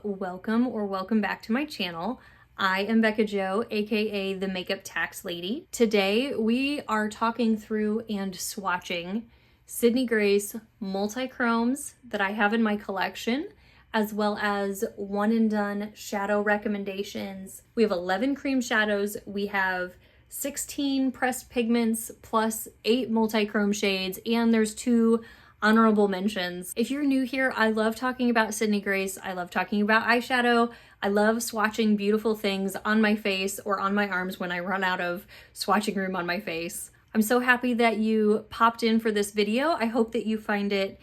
welcome back to my channel. I am Bekah Jo, aka the Makeup Tax Lady. Today we are talking through and swatching Sydney Grace Multichromes that I have in my collection, as well as one and done shadow recommendations. We have 11 cream shadows, we have 16 pressed pigments plus 8 multichrome shades, and there's 2 honorable mentions. If you're new here, I love talking about Sydney Grace. I love talking about eyeshadow. I love swatching beautiful things on my face or on my arms when I run out of swatching room on my face. I'm so happy that you popped in for this video. I hope that you find it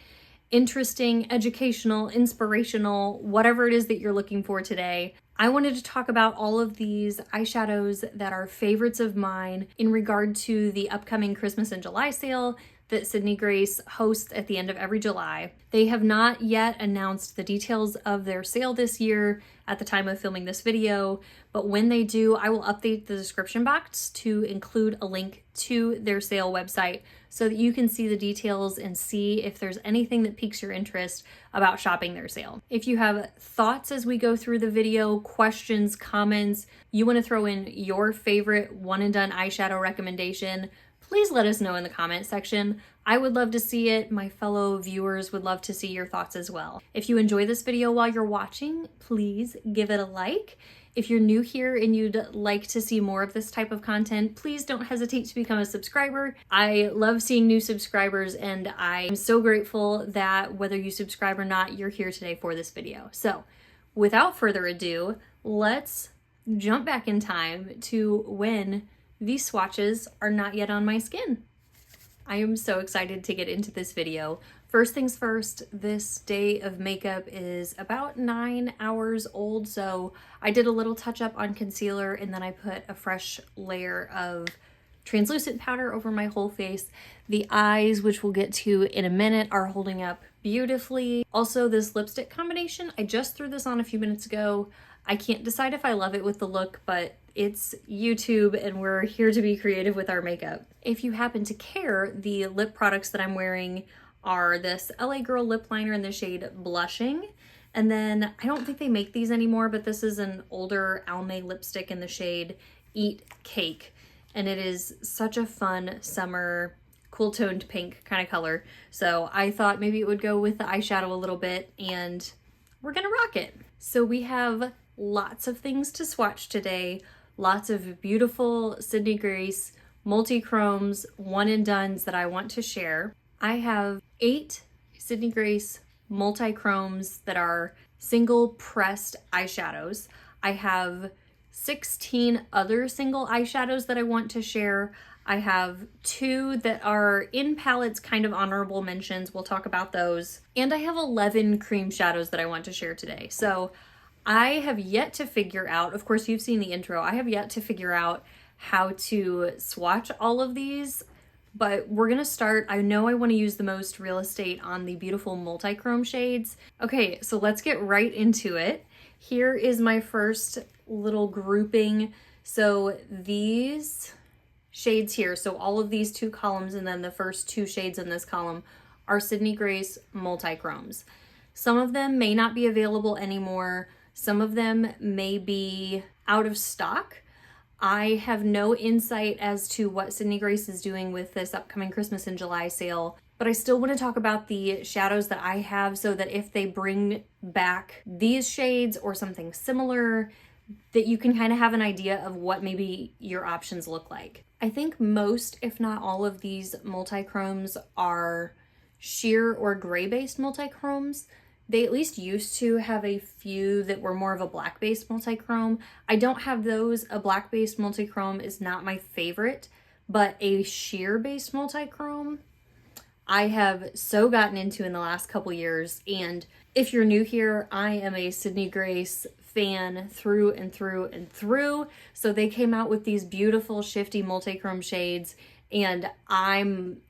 interesting, educational, inspirational, whatever it is that you're looking for today. I wanted to talk about all of these eyeshadows that are favorites of mine in regard to the upcoming Christmas and July sale that Sydney Grace hosts at the end of every July. They have not yet announced the details of their sale this year at the time of filming this video, but when they do, I will update the description box to include a link to their sale website so that you can see the details and see if there's anything that piques your interest about shopping their sale. If you have thoughts as we go through the video, questions, comments, you want to throw in your favorite one and done eyeshadow recommendation, please let us know in the comment section. I would love to see it. My fellow viewers would love to see your thoughts as well. If you enjoy this video while you're watching, please give it a like. If you're new here and you'd like to see more of this type of content, please don't hesitate to become a subscriber. I love seeing new subscribers, and I'm so grateful that whether you subscribe or not, you're here today for this video. So without further ado, let's jump back in time to when these swatches are not yet on my skin. I am so excited to get into this video. First things first, this day of makeup is about 9 hours old, so I did a little touch up on concealer and then I put a fresh layer of translucent powder over my whole face. The eyes, which we'll get to in a minute, are holding up beautifully. Also, this lipstick combination, I just threw this on a few minutes ago. I can't decide if I love it with the look, but it's YouTube and we're here to be creative with our makeup. If you happen to care, the lip products that I'm wearing are this LA Girl lip liner in the shade Blushing. And then I don't think they make these anymore, but this is an older Almay lipstick in the shade Eat Cake. And it is such a fun summer, cool toned pink kind of color. So I thought maybe it would go with the eyeshadow a little bit, and we're gonna rock it. So we have lots of things to swatch today. Lots of beautiful Sydney Grace Multichromes one and dones that I want to share. I have 8 Sydney Grace Multichromes that are single pressed eyeshadows. I have 16 other single eyeshadows that I want to share. I have 2 that are in palettes, kind of honorable mentions. We'll talk about those. And I have 11 cream shadows that I want to share today. So I have yet to figure out, of course you've seen the intro, I have yet to figure out how to swatch all of these, but we're gonna start. I know I want to use the most real estate on the beautiful multichrome shades. Okay, so let's get right into it. Here is my first little grouping. So these shades here, so all of these 2 columns and then the first 2 shades in this column are Sydney Grace Multichromes. Some of them may not be available anymore. Some of them may be out of stock. I have no insight as to what Sydney Grace is doing with this upcoming Christmas and July sale, but I still want to talk about the shadows that I have so that if they bring back these shades or something similar, that you can kind of have an idea of what maybe your options look like. I think most, if not all of these multichromes are sheer or gray-based multichromes. They at least used to have a few that were more of a black-based multichrome. I don't have those. A black-based multichrome is not my favorite, but a sheer-based multichrome I have so gotten into in the last couple years. And if you're new here, I am a Sydney Grace fan through and through and through. So they came out with these beautiful shifty multichrome shades and I'm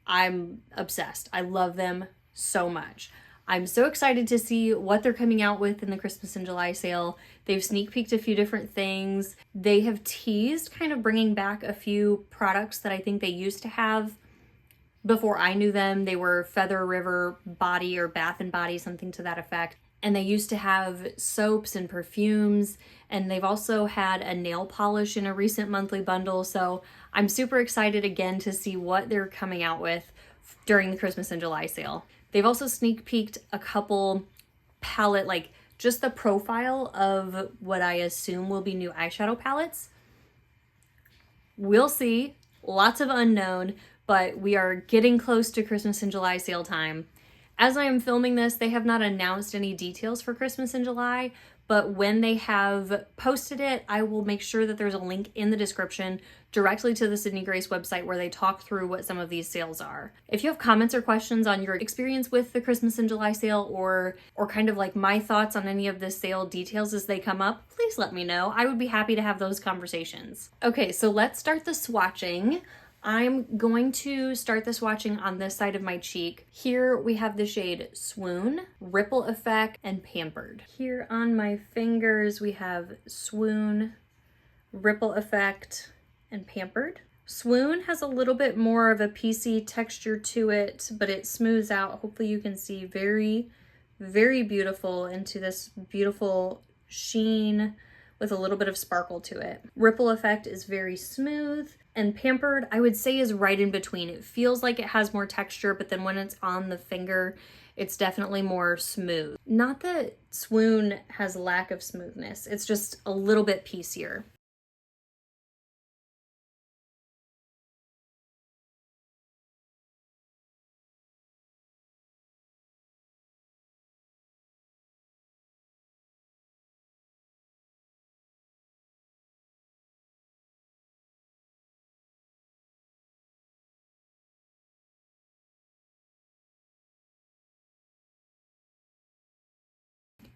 obsessed. I love them so much. I'm so excited to see what they're coming out with in the Christmas and July sale. They've sneak peeked a few different things. They have teased kind of bringing back a few products that I think they used to have before I knew them. They were Feather River Body or Bath and Body, something to that effect. And they used to have soaps and perfumes, and they've also had a nail polish in a recent monthly bundle. So I'm super excited again to see what they're coming out with during the Christmas and July sale. They've also sneak peeked a couple palette, like just the profile of what I assume will be new eyeshadow palettes. We'll see. Lots of unknown, but we are getting close to Christmas and July sale time. As I am filming this, they have not announced any details for Christmas in July, but when they have posted it, I will make sure that there's a link in the description directly to the Sydney Grace website where they talk through what some of these sales are. If you have comments or questions on your experience with the Christmas and July sale, or kind of like my thoughts on any of the sale details as they come up, please let me know. I would be happy to have those conversations. Okay, so let's start the swatching. I'm going to start the swatching on this side of my cheek. Here we have the shade Swoon, Ripple Effect, and Pampered. Here on my fingers we have Swoon, Ripple Effect, and Pampered. Swoon has a little bit more of a piecey texture to it, but it smooths out. Hopefully you can see very, very beautiful into this beautiful sheen with a little bit of sparkle to it. Ripple Effect is very smooth, and Pampered, I would say, is right in between. It feels like it has more texture, but then when it's on the finger, it's definitely more smooth. Not that Swoon has lack of smoothness, it's just a little bit piecier.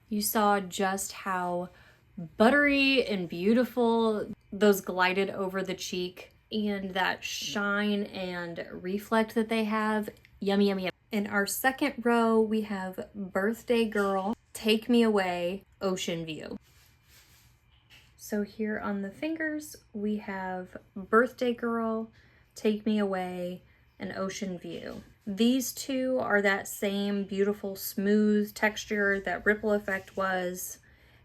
You saw just how buttery and beautiful those glided over the cheek, and that shine and reflect that they have. Yummy, yummy, yummy. In our second row, we have Birthday Girl, Take Me Away, Ocean View. So here on the fingers, we have Birthday Girl, Take Me Away, and Ocean View. These two are that same beautiful smooth texture that Ripple Effect was,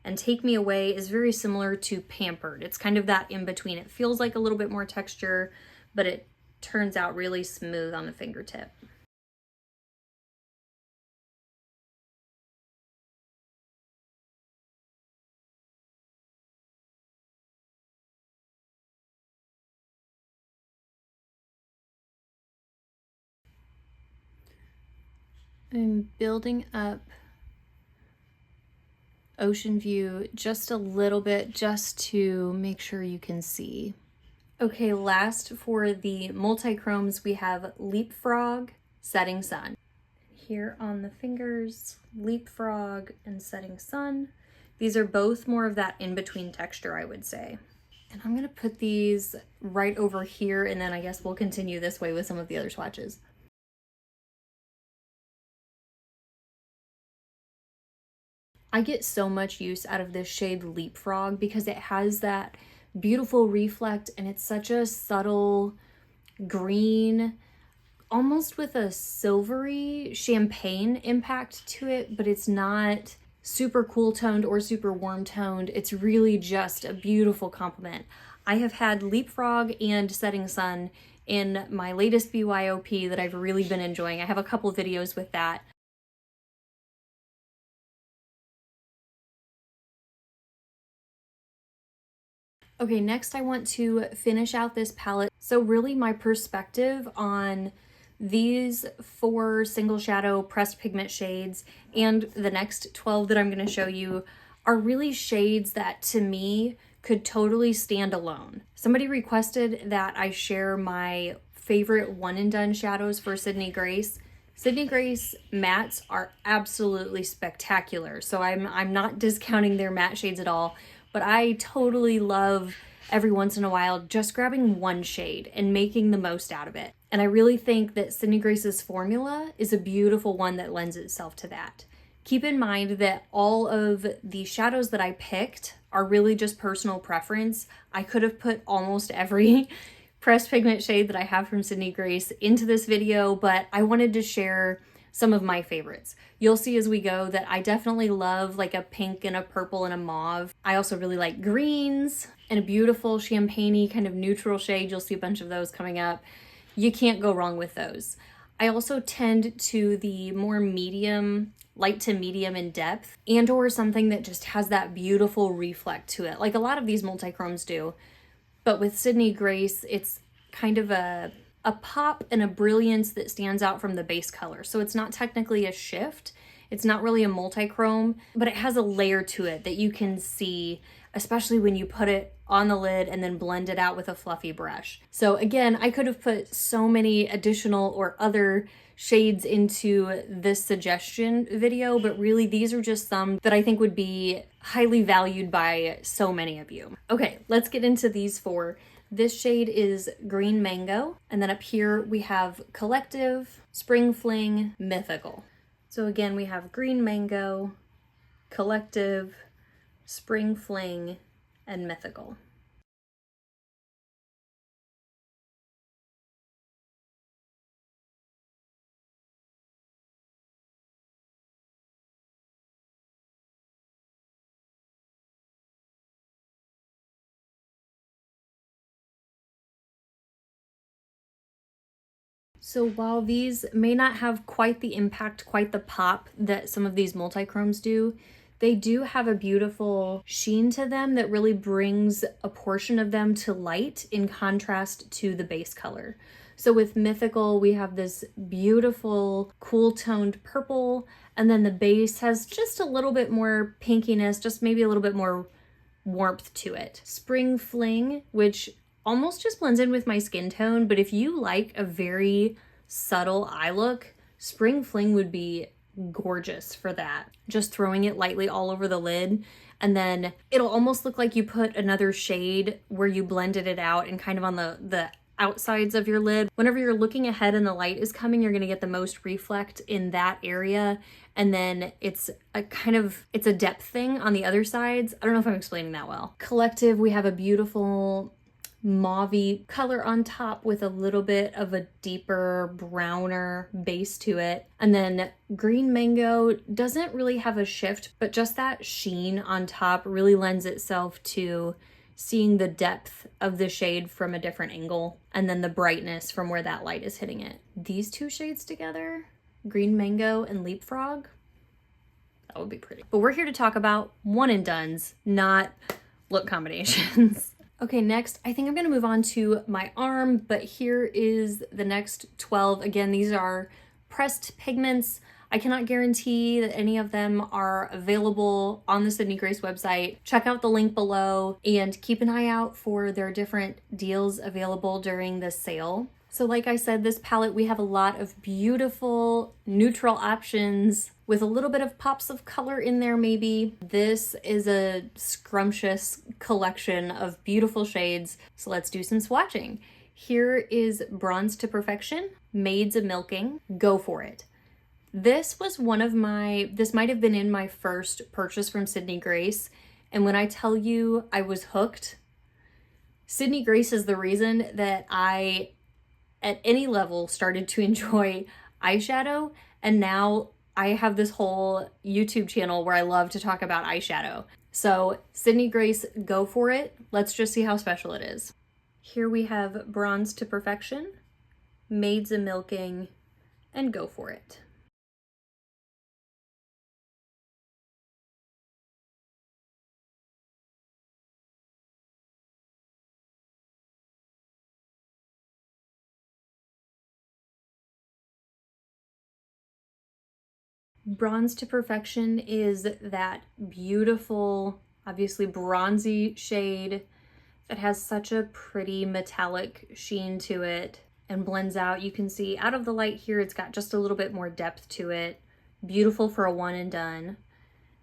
and Take Me Away is very similar to Pampered. It's kind of that in between. It feels like a little bit more texture, but it turns out really smooth on the fingertip. I'm building up Ocean View just a little bit, just to make sure you can see. Okay, last for the Multichromes, we have Leapfrog, Setting Sun. Here on the fingers, Leapfrog and Setting Sun. These are both more of that in-between texture, I would say. And I'm gonna put these right over here, and then I guess we'll continue this way with some of the other swatches. I get so much use out of this shade Leapfrog because it has that beautiful reflect, and it's such a subtle green, almost with a silvery champagne impact to it, but it's not super cool toned or super warm toned. It's really just a beautiful complement. I have had Leapfrog and Setting Sun in my latest BYOP that I've really been enjoying. I have a couple videos with that. Okay, next I want to finish out this palette. So really my perspective on these 4 single shadow pressed pigment shades and the next 12 that I'm going to show you are really shades that to me could totally stand alone. Somebody requested that I share my favorite one and done shadows for Sydney Grace. Sydney Grace mattes are absolutely spectacular, so I'm not discounting their matte shades at all, but I totally love every once in a while just grabbing one shade and making the most out of it. And I really think that Sydney Grace's formula is a beautiful one that lends itself to that. Keep in mind that all of the shadows that I picked are really just personal preference. I could have put almost every pressed pigment shade that I have from Sydney Grace into this video, but I wanted to share some of my favorites. You'll see as we go that I definitely love like a pink and a purple and a mauve. I also really like greens and a beautiful champagne-y kind of neutral shade. You'll see a bunch of those coming up. You can't go wrong with those. I also tend to the more medium, light to medium in depth, and or something that just has that beautiful reflect to it, like a lot of these multichromes do. But with Sydney Grace, it's kind of a pop and a brilliance that stands out from the base color. So it's not technically a shift. It's not really a multichrome, but it has a layer to it that you can see, especially when you put it on the lid and then blend it out with a fluffy brush. So again, I could have put so many additional or other shades into this suggestion video, but really these are just some that I think would be highly valued by so many of you. Okay, let's get into these four. This shade is Green Mango, and then up here we have Collective, Spring Fling, Mythical. So again, we have Green Mango, Collective, Spring Fling, and Mythical. So while these may not have quite the impact, quite the pop that some of these multichromes do, they do have a beautiful sheen to them that really brings a portion of them to light in contrast to the base color. So with Mythical, we have this beautiful cool toned purple, and then the base has just a little bit more pinkiness, just maybe a little bit more warmth to it. Spring Fling, which almost just blends in with my skin tone, but if you like a very subtle eye look, Spring Fling would be gorgeous for that. Just throwing it lightly all over the lid, and then it'll almost look like you put another shade where you blended it out and kind of on the outsides of your lid. Whenever you're looking ahead and the light is coming, you're gonna get the most reflect in that area. And then it's a depth thing on the other sides. I don't know if I'm explaining that well. Collective, we have a beautiful mauvey color on top with a little bit of a deeper browner base to it. And then Green Mango doesn't really have a shift, but just that sheen on top really lends itself to seeing the depth of the shade from a different angle, and then the brightness from where that light is hitting it. These two shades together, Green Mango and Leapfrog, that would be pretty. But we're here to talk about one and dones, not look combinations. Okay, next, I think I'm gonna move on to my arm, but here is the next 12. Again, these are pressed pigments. I cannot guarantee that any of them are available on the Sydney Grace website. Check out the link below and keep an eye out for their different deals available during the sale. So like I said, this palette, we have a lot of beautiful neutral options with a little bit of pops of color in there maybe. This is a scrumptious collection of beautiful shades. So let's do some swatching. Here is Bronze to Perfection, Maids of Milking, Go For It. This was this might have been in my first purchase from Sydney Grace. And when I tell you I was hooked, Sydney Grace is the reason that I, at any level, started to enjoy eyeshadow. And now I have this whole YouTube channel where I love to talk about eyeshadow. So Sydney Grace, Go For It. Let's just see how special it is. Here we have Bronze to Perfection, Maids of Milking, and Go For It. Bronze to Perfection is that beautiful, obviously bronzy shade that has such a pretty metallic sheen to it and blends out. You can see out of the light here, it's got just a little bit more depth to it. Beautiful for a one and done.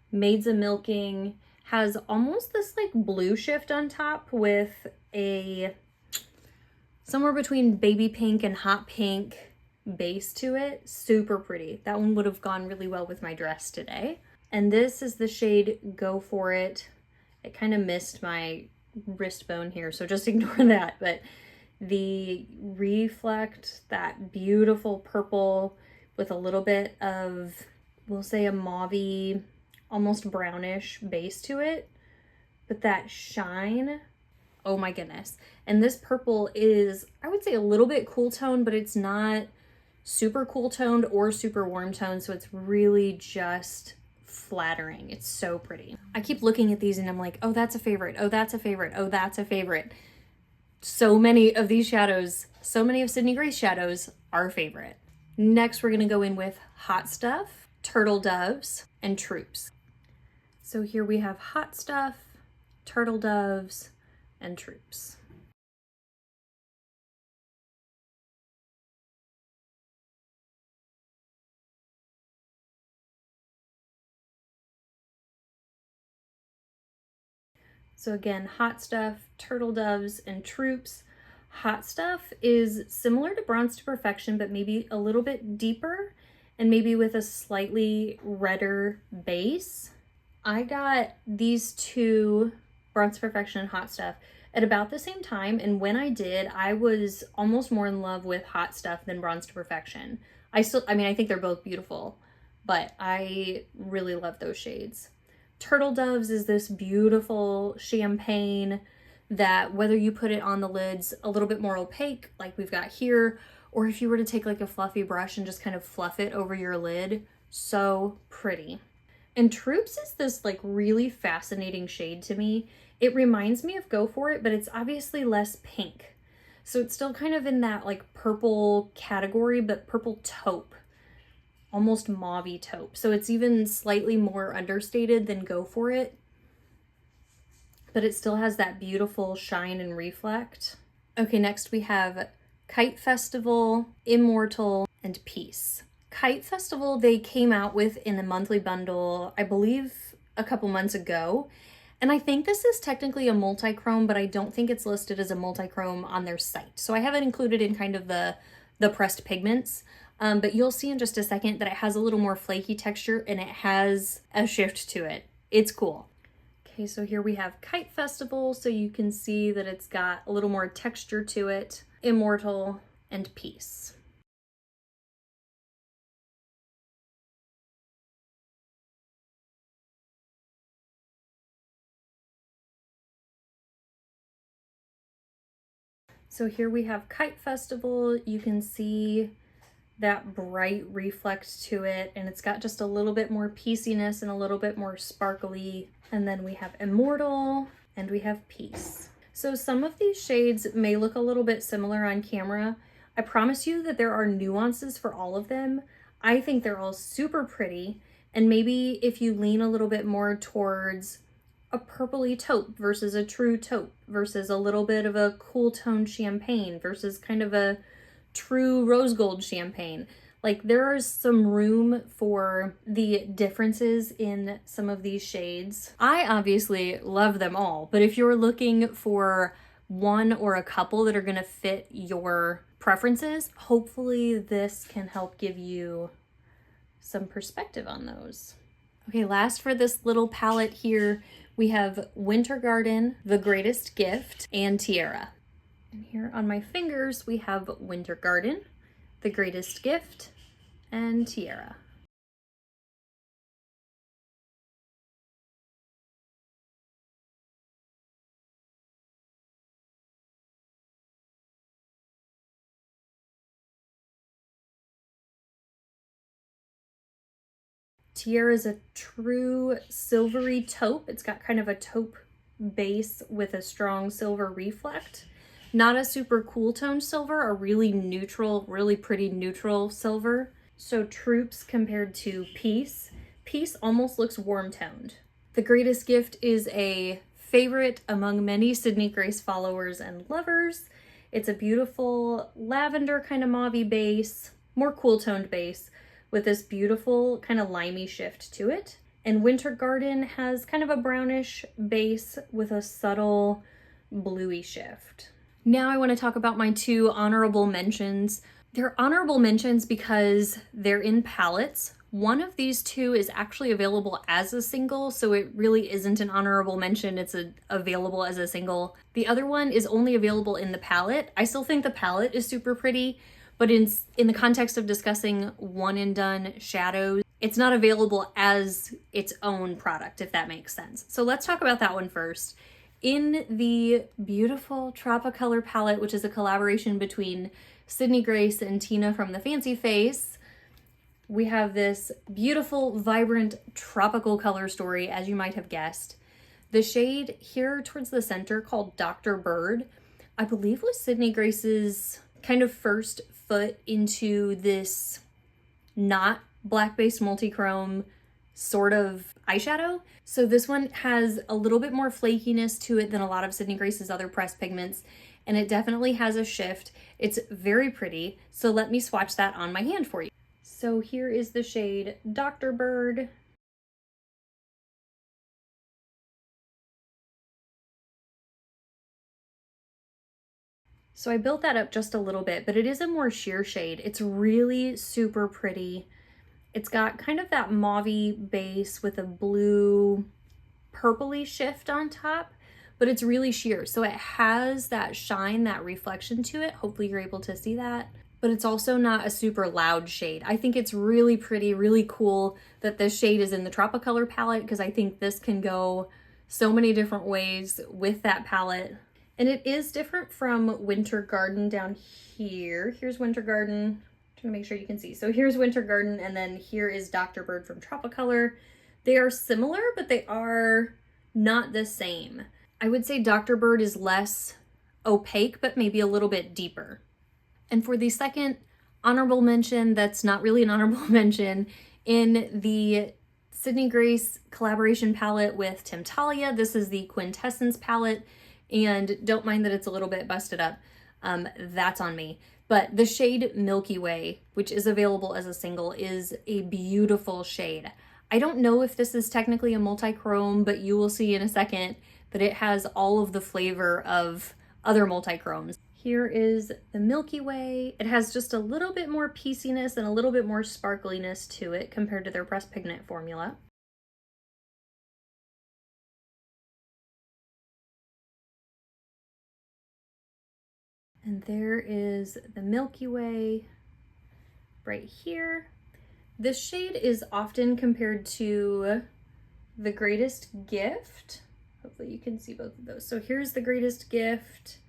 Maids of Milking has almost this like blue shift on top with a somewhere between baby pink and hot pink base to it. Super pretty. That one would have gone really well with my dress today. And this is the shade Go For It. It kind of missed my wrist bone here, so just ignore that. But the reflect, that beautiful purple with a little bit of, we'll say, a mauvey, almost brownish base to it. But that shine, oh my goodness. And this purple is, I would say, a little bit cool toned, but it's not super cool toned or super warm toned. So it's really just flattering. It's so pretty. I keep looking at these and I'm like, oh, that's a favorite. Oh, that's a favorite. Oh, that's a favorite. So many of these shadows, so many of Sydney Grace shadows are a favorite. Next, we're gonna go in with Hot Stuff, Turtle Doves, and Troops. So here we have Hot Stuff, Turtle Doves, and Troops. So again, Hot Stuff, Turtle Doves, and Troops. Hot Stuff is similar to Bronze to Perfection, but maybe a little bit deeper and maybe with a slightly redder base. I got these two, Bronze to Perfection and Hot Stuff, at about the same time, and when I did, I was almost more in love with Hot Stuff than Bronze to Perfection. I think they're both beautiful, but I really love those shades. Turtle Doves is this beautiful champagne that, whether you put it on the lids a little bit more opaque, like we've got here, or if you were to take like a fluffy brush and just kind of fluff it over your lid, so pretty. And Troops is this like really fascinating shade to me. It reminds me of Go For It, but it's obviously less pink. So it's still kind of in that like purple category, but purple taupe, almost mauvey taupe. So it's even slightly more understated than Go For It, but it still has that beautiful shine and reflect. Okay, next we have Kite Festival, Immortal, and Peace. Kite Festival, they came out with in a monthly bundle, I believe a couple months ago. And I think this is technically a multi-chrome, but I don't think it's listed as a multi-chrome on their site. So I have it included in kind of the pressed pigments. But you'll see in just a second that it has a little more flaky texture and it has a shift to it. It's cool. Okay, so here we have Kite Festival, so you can see that it's got a little more texture to it, Immortal, and Peace. So here we have Kite Festival. You can see that bright reflect to it, and it's got just a little bit more pieceiness and a little bit more sparkly. And then we have Immortal and we have Peace. So some of these shades may look a little bit similar on camera. I promise you that there are nuances for all of them. I think they're all super pretty, and maybe if you lean a little bit more towards a purpley taupe versus a true taupe versus a little bit of a cool tone champagne versus kind of a true rose gold champagne. Like, there is some room for the differences in some of these shades. I obviously love them all, but if you're looking for one or a couple that are gonna fit your preferences, hopefully this can help give you some perspective on those. Okay, last for this little palette here, we have Winter Garden, The Greatest Gift, and Tiara. And here on my fingers, we have Winter Garden, The Greatest Gift, and Tiara. Tiara is a true silvery taupe. It's got kind of a taupe base with a strong silver reflect. Not a super cool toned silver, a really neutral, really pretty neutral silver. So Troops compared to Peace. Peace almost looks warm toned. The Greatest Gift is a favorite among many Sydney Grace followers and lovers. It's a beautiful lavender kind of mauvey base, more cool toned base, with this beautiful kind of limey shift to it. And Winter Garden has kind of a brownish base with a subtle bluey shift. Now I want to talk about my two honorable mentions. They're honorable mentions because they're in palettes. One of these two is actually available as a single, so it really isn't an honorable mention, it's available as a single. The other one is only available in the palette. I still think the palette is super pretty, but in the context of discussing one and done shadows, it's not available as its own product, if that makes sense. So let's talk about that one first. In the beautiful Tropicolor palette, which is a collaboration between Sydney Grace and Tina from the Fancy Face, we have this beautiful, vibrant, tropical color story, as you might have guessed. The shade here towards the center, called Dr. Bird, I believe was Sydney Grace's kind of first foot into this not black-based multichrome sort of eyeshadow. So this one has a little bit more flakiness to it than a lot of Sydney Grace's other pressed pigments, and it definitely has a shift. It's very pretty, so let me swatch that on my hand for you. So here is the shade Dr. Bird. So I built that up just a little bit, but it is a more sheer shade. It's really super pretty. It's got kind of that mauve-y base with a blue purpley shift on top, but it's really sheer. So it has that shine, that reflection to it. Hopefully you're able to see that. But it's also not a super loud shade. I think it's really pretty, really cool that this shade is in the Tropicolor palette, because I think this can go so many different ways with that palette. And it is different from Winter Garden down here. Here's Winter Garden. To make sure you can see. So here's Winter Garden, and then here is Dr. Bird from Tropicolor. They are similar, but they are not the same. I would say Dr. Bird is less opaque, but maybe a little bit deeper. And for the second honorable mention, that's not really an honorable mention, in the Sydney Grace collaboration palette with Tim Talia, this is the Quintessence palette, and don't mind that it's a little bit busted up. That's on me. But the shade Milky Way, which is available as a single, is a beautiful shade. I don't know if this is technically a multichrome, but you will see in a second that it has all of the flavor of other multichromes. Here is the Milky Way. It has just a little bit more pieciness and a little bit more sparkliness to it compared to their pressed pigment formula. And there is the Milky Way right here. This shade is often compared to the Greatest Gift. Hopefully you can see both of those. So here's the Greatest Gift,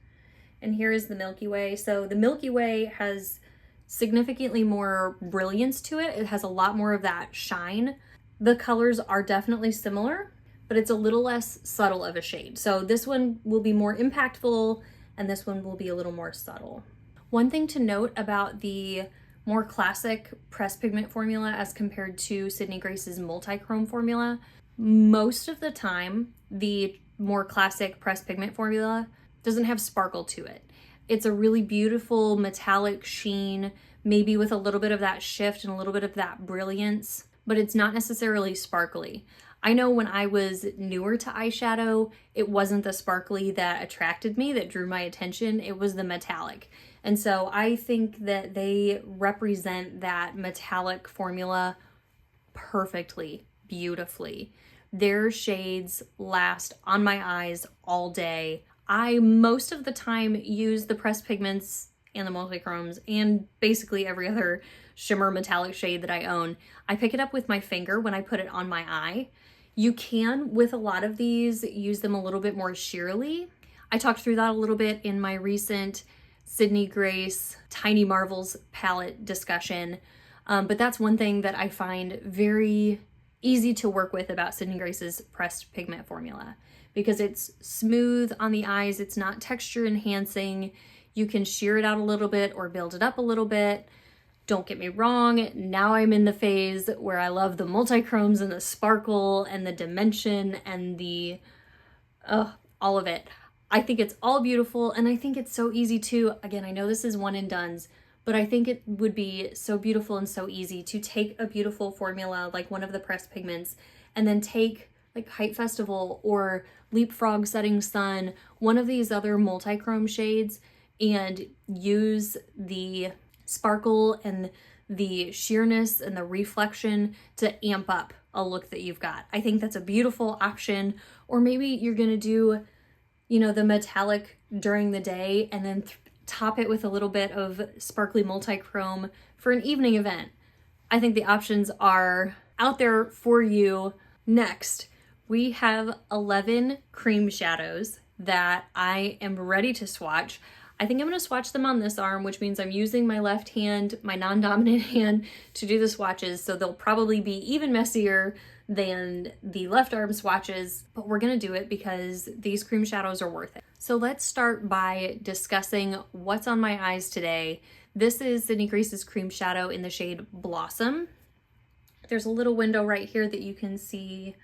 and here is the Milky Way. So the Milky Way has significantly more brilliance to it. It has a lot more of that shine. The colors are definitely similar, but it's a little less subtle of a shade. So this one will be more impactful, and this one will be a little more subtle. One thing to note about the more classic pressed pigment formula as compared to Sydney Grace's multichrome formula, most of the time, the more classic pressed pigment formula doesn't have sparkle to it. It's a really beautiful metallic sheen, maybe with a little bit of that shift and a little bit of that brilliance, but it's not necessarily sparkly. I know when I was newer to eyeshadow, it wasn't the sparkly that attracted me, that drew my attention, it was the metallic. And so I think that they represent that metallic formula perfectly, beautifully. Their shades last on my eyes all day. I most of the time use the pressed pigments and the multichromes and basically every other shimmer metallic shade that I own. I pick it up with my finger when I put it on my eye. You can, with a lot of these, use them a little bit more sheerly. I talked through that a little bit in my recent Sydney Grace Tiny Marvels palette discussion, but that's one thing that I find very easy to work with about Sydney Grace's pressed pigment formula, because it's smooth on the eyes, it's not texture enhancing. You can sheer it out a little bit or build it up a little bit. Don't get me wrong, now I'm in the phase where I love the multichromes and the sparkle and the dimension and the, all of it. I think it's all beautiful, and I think it's so easy to, again, I know this is one and dones, but I think it would be so beautiful and so easy to take a beautiful formula like one of the pressed pigments and then take like Height Festival or Leapfrog Setting Sun, one of these other multichrome shades, and use the sparkle and the sheerness and the reflection to amp up a look that you've got. I think that's a beautiful option. Or maybe you're gonna do, you know, the metallic during the day and then top it with a little bit of sparkly multi-chrome for an evening event. I think the options are out there for you. Next, we have 11 cream shadows that I am ready to swatch. I think I'm going to swatch them on this arm, which means I'm using my left hand, my non-dominant hand, to do the swatches, so they'll probably be even messier than the left arm swatches, but we're going to do it because these cream shadows are worth it. So let's start by discussing what's on my eyes today. This is Sydney Grace's cream shadow in the shade Blossom. There's a little window right here that you can see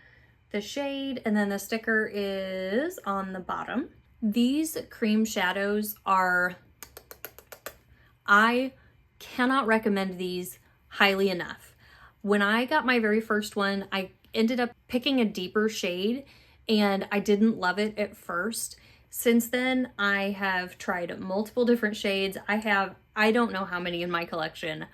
the shade, and then the sticker is on the bottom. These cream shadows are, I cannot recommend these highly enough. When I got my very first one, I ended up picking a deeper shade and I didn't love it at first. Since then, I have tried multiple different shades. I don't know how many in my collection.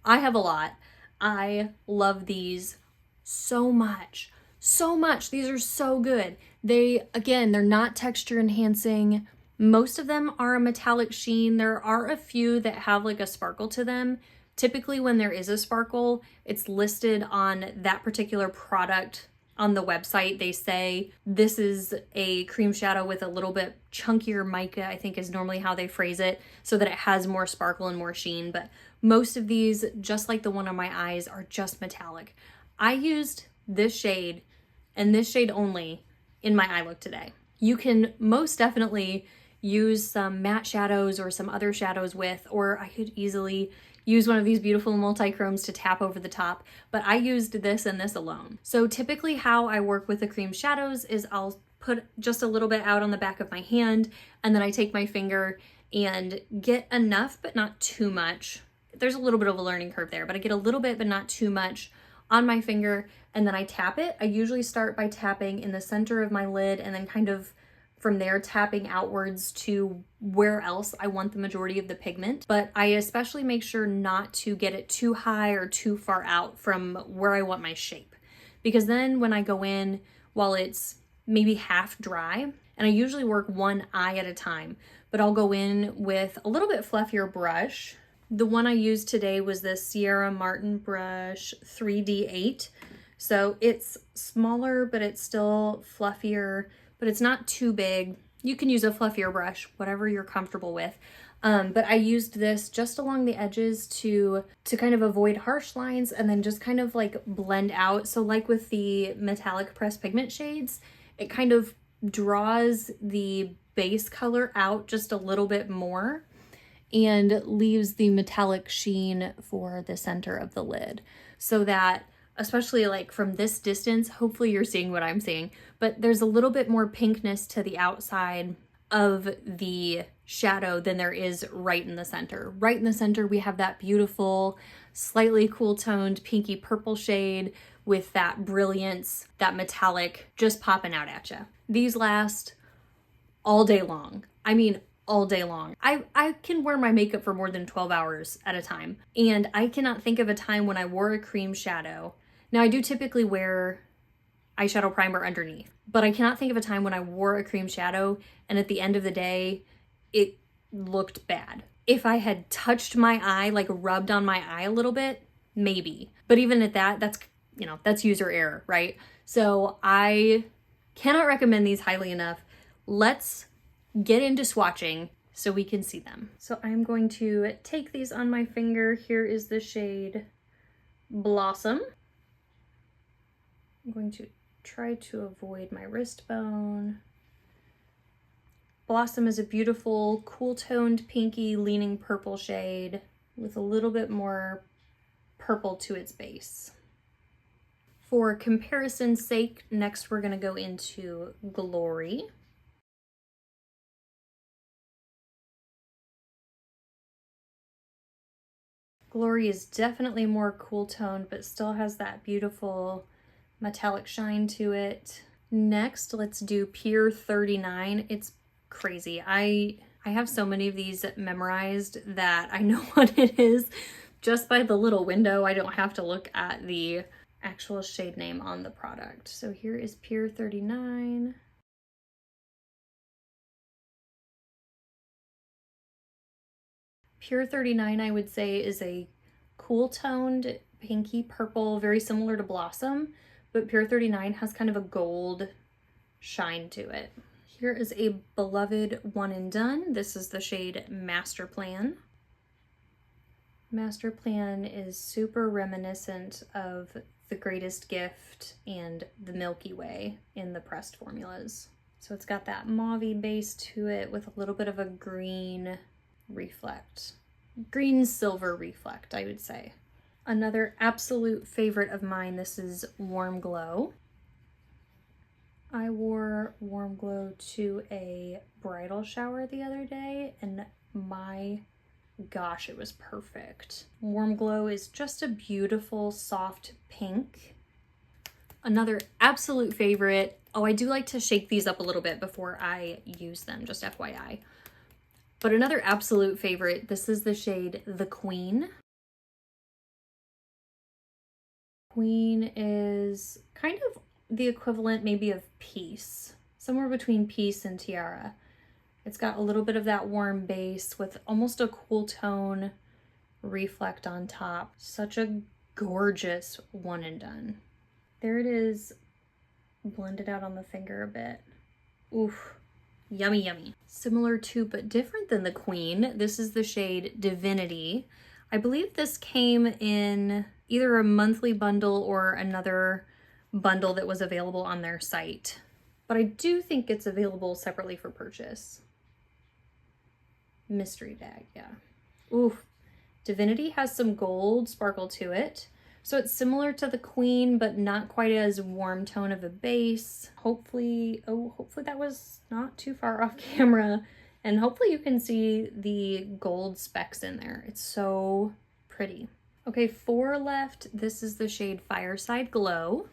I have a lot. I love these so much. So much. These are so good. They're not texture enhancing. Most of them are a metallic sheen. There are a few that have like a sparkle to them. Typically when there is a sparkle, it's listed on that particular product on the website. They say this is a cream shadow with a little bit chunkier mica, I think is normally how they phrase it, so that it has more sparkle and more sheen. But most of these, just like the one on my eyes, are just metallic. I used this shade and this shade only in my eye look today. You can most definitely use some matte shadows or some other shadows with, or I could easily use one of these beautiful multichromes to tap over the top, but I used this and this alone. So typically how I work with the cream shadows is I'll put just a little bit out on the back of my hand, and then I take my finger and get enough, but not too much. There's a little bit of a learning curve there, but I get a little bit, but not too much on my finger, and then I tap it. I usually start by tapping in the center of my lid and then kind of from there tapping outwards to where else I want the majority of the pigment. But I especially make sure not to get it too high or too far out from where I want my shape. Because then when I go in, while it's maybe half dry, and I usually work one eye at a time, but I'll go in with a little bit fluffier brush. The one I used today was the Sierra Martin brush 3D8. So it's smaller, but it's still fluffier, but it's not too big. You can use a fluffier brush, whatever you're comfortable with. But I used this just along the edges to kind of avoid harsh lines and then just kind of like blend out. So like with the metallic pressed pigment shades, it kind of draws the base color out just a little bit more and leaves the metallic sheen for the center of the lid, so that especially like from this distance, hopefully you're seeing what I'm seeing, but there's a little bit more pinkness to the outside of the shadow than there is right in the center. Right in the center, we have that beautiful, slightly cool toned pinky purple shade with that brilliance, that metallic just popping out at you. These last all day long. I mean, all day long. I can wear my makeup for more than 12 hours at a time, and I cannot think of a time when I wore a cream shadow. Now, I do typically wear eyeshadow primer underneath, but I cannot think of a time when I wore a cream shadow and at the end of the day, it looked bad. If I had touched my eye, like rubbed on my eye a little bit, maybe. But even at that, that's user error, right? So I cannot recommend these highly enough. Let's get into swatching so we can see them. So I'm going to take these on my finger. Here is the shade Blossom. I'm going to try to avoid my wrist bone. Blossom is a beautiful, cool toned, pinky, leaning purple shade with a little bit more purple to its base. For comparison's sake, next we're gonna go into Glory. Glory is definitely more cool toned, but still has that beautiful metallic shine to it. Next, let's do Pier 39. It's crazy. I have so many of these memorized that I know what it is just by the little window. I don't have to look at the actual shade name on the product. So here is Pier 39. Pure 39, I would say, is a cool toned pinky purple, very similar to Blossom, but Pure 39 has kind of a gold shine to it. Here is a beloved one and done. This is the shade Master Plan. Master Plan is super reminiscent of The Greatest Gift and the Milky Way in the pressed formulas. So it's got that mauve base to it with a little bit of a green reflect. Green silver reflect, I would say. Another absolute favorite of mine, this is Warm Glow. I wore Warm Glow to a bridal shower the other day, and my gosh, it was perfect. Warm Glow is just a beautiful, soft pink. Another absolute favorite. Oh, I do like to shake these up a little bit before I use them, just FYI. But another absolute favorite, this is the shade The Queen. Queen is kind of the equivalent maybe of Peace, somewhere between Peace and Tiara. It's got a little bit of that warm base with almost a cool tone reflect on top. Such a gorgeous one and done. There it is, blended out on the finger a bit. Oof, yummy, yummy. Similar to but different than the Queen, this is the shade Divinity. I believe this came in either a monthly bundle or another bundle that was available on their site, but I do think it's available separately for purchase. Mystery bag, yeah. Ooh, Divinity has some gold sparkle to it. So it's similar to the Queen, but not quite as warm tone of a base. Hopefully that was not too far off camera. And hopefully you can see the gold specks in there. It's so pretty. Okay, 4 left. This is the shade Fireside Glow.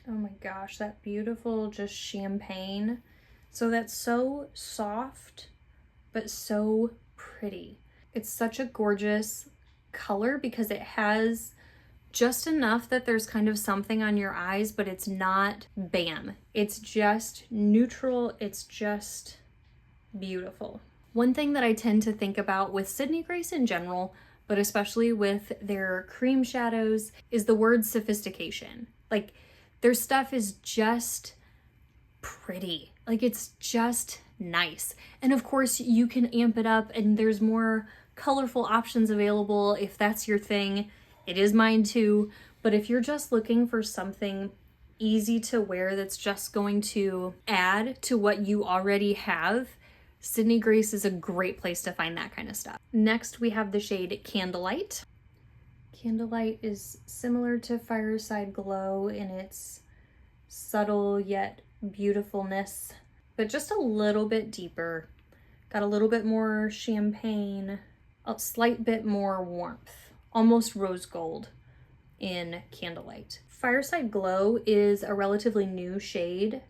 Oh my gosh, that beautiful just champagne. So that's so soft, but so pretty. It's such a gorgeous color because it has just enough that there's kind of something on your eyes, but it's not bam. It's just neutral. It's just beautiful. One thing that I tend to think about with Sydney Grace in general, but especially with their cream shadows, is the word sophistication. Like, their stuff is just pretty. Like, it's just nice. And of course you can amp it up and there's more colorful options available if that's your thing. It is mine too. But if you're just looking for something easy to wear that's just going to add to what you already have, Sydney Grace is a great place to find that kind of stuff. Next, we have the shade Candlelight. Candlelight is similar to Fireside Glow in its subtle yet beautifulness, but just a little bit deeper. Got a little bit more champagne, a slight bit more warmth, almost rose gold in Candlelight. Fireside Glow is a relatively new shade,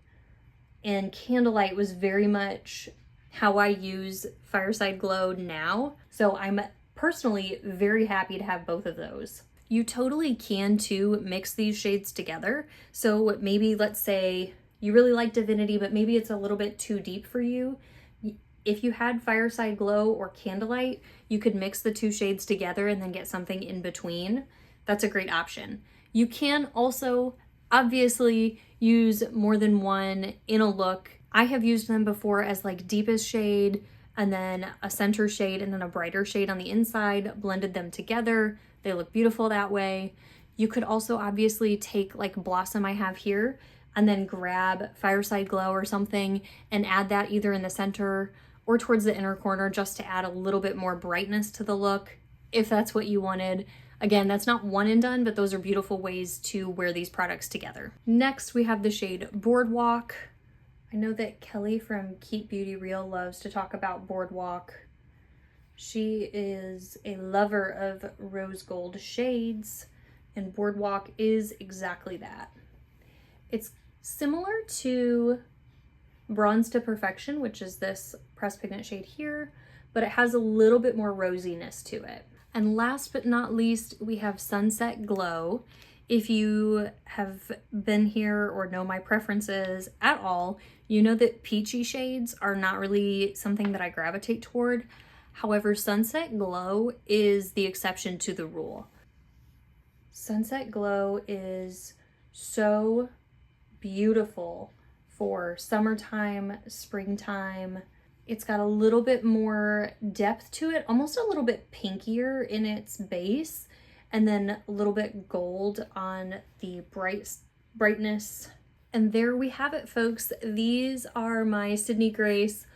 and Candlelight was very much how I use Fireside Glow now. So I'm personally very happy to have both of those. You totally can too mix these shades together. So maybe let's say you really like Divinity, but maybe it's a little bit too deep for you. If you had Fireside Glow or Candlelight, you could mix the two shades together and then get something in between. That's a great option. You can also obviously use more than one in a look. I have used them before as like deepest shade and then a center shade and then a brighter shade on the inside, blended them together. They look beautiful that way. You could also obviously take like Blossom I have here and then grab Fireside Glow or something and add that either in the center or towards the inner corner just to add a little bit more brightness to the look if that's what you wanted. Again, that's not one and done, but those are beautiful ways to wear these products together. Next, we have the shade Boardwalk. I know that Kelly from Keep Beauty Real loves to talk about Boardwalk. She is a lover of rose gold shades, and Boardwalk is exactly that. It's similar to Bronze to Perfection, which is this pressed pigment shade here, but it has a little bit more rosiness to it. And last but not least, we have Sunset Glow. If you have been here or know my preferences at all, you know that peachy shades are not really something that I gravitate toward. However, Sunset Glow is the exception to the rule. Sunset Glow is so beautiful for summertime, springtime. It's got a little bit more depth to it, almost a little bit pinkier in its base, and then a little bit gold on the brightness. And there we have it, folks. These are my Sydney Grace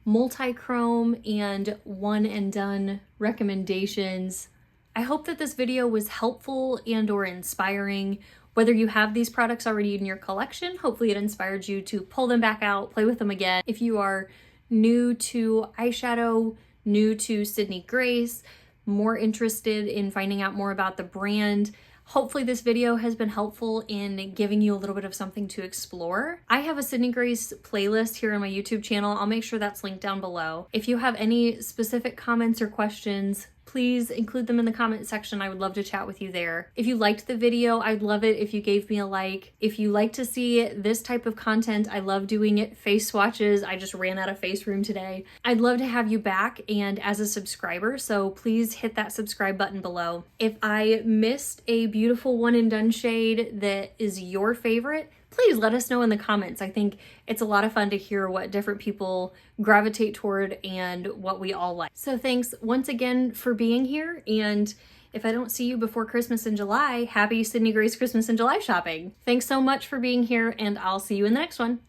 Multichrome and One and Done recommendations. I hope that this video was helpful and or inspiring. Whether you have these products already in your collection, hopefully it inspired you to pull them back out, play with them again. If you are new to eyeshadow, new to Sydney Grace, more interested in finding out more about the brand, hopefully this video has been helpful in giving you a little bit of something to explore. I have a Sydney Grace playlist here on my YouTube channel. I'll make sure that's linked down below. If you have any specific comments or questions, please include them in the comment section. I would love to chat with you there. If you liked the video, I'd love it if you gave me a like. If you like to see this type of content, I love doing it. Face swatches. I just ran out of face room today. I'd love to have you back and as a subscriber, so please hit that subscribe button below. If I missed a beautiful one and done shade that is your favorite, please let us know in the comments. I think it's a lot of fun to hear what different people gravitate toward and what we all like. So thanks once again for being here. And if I don't see you before Christmas in July, happy Sydney Grace Christmas in July shopping. Thanks so much for being here, and I'll see you in the next one.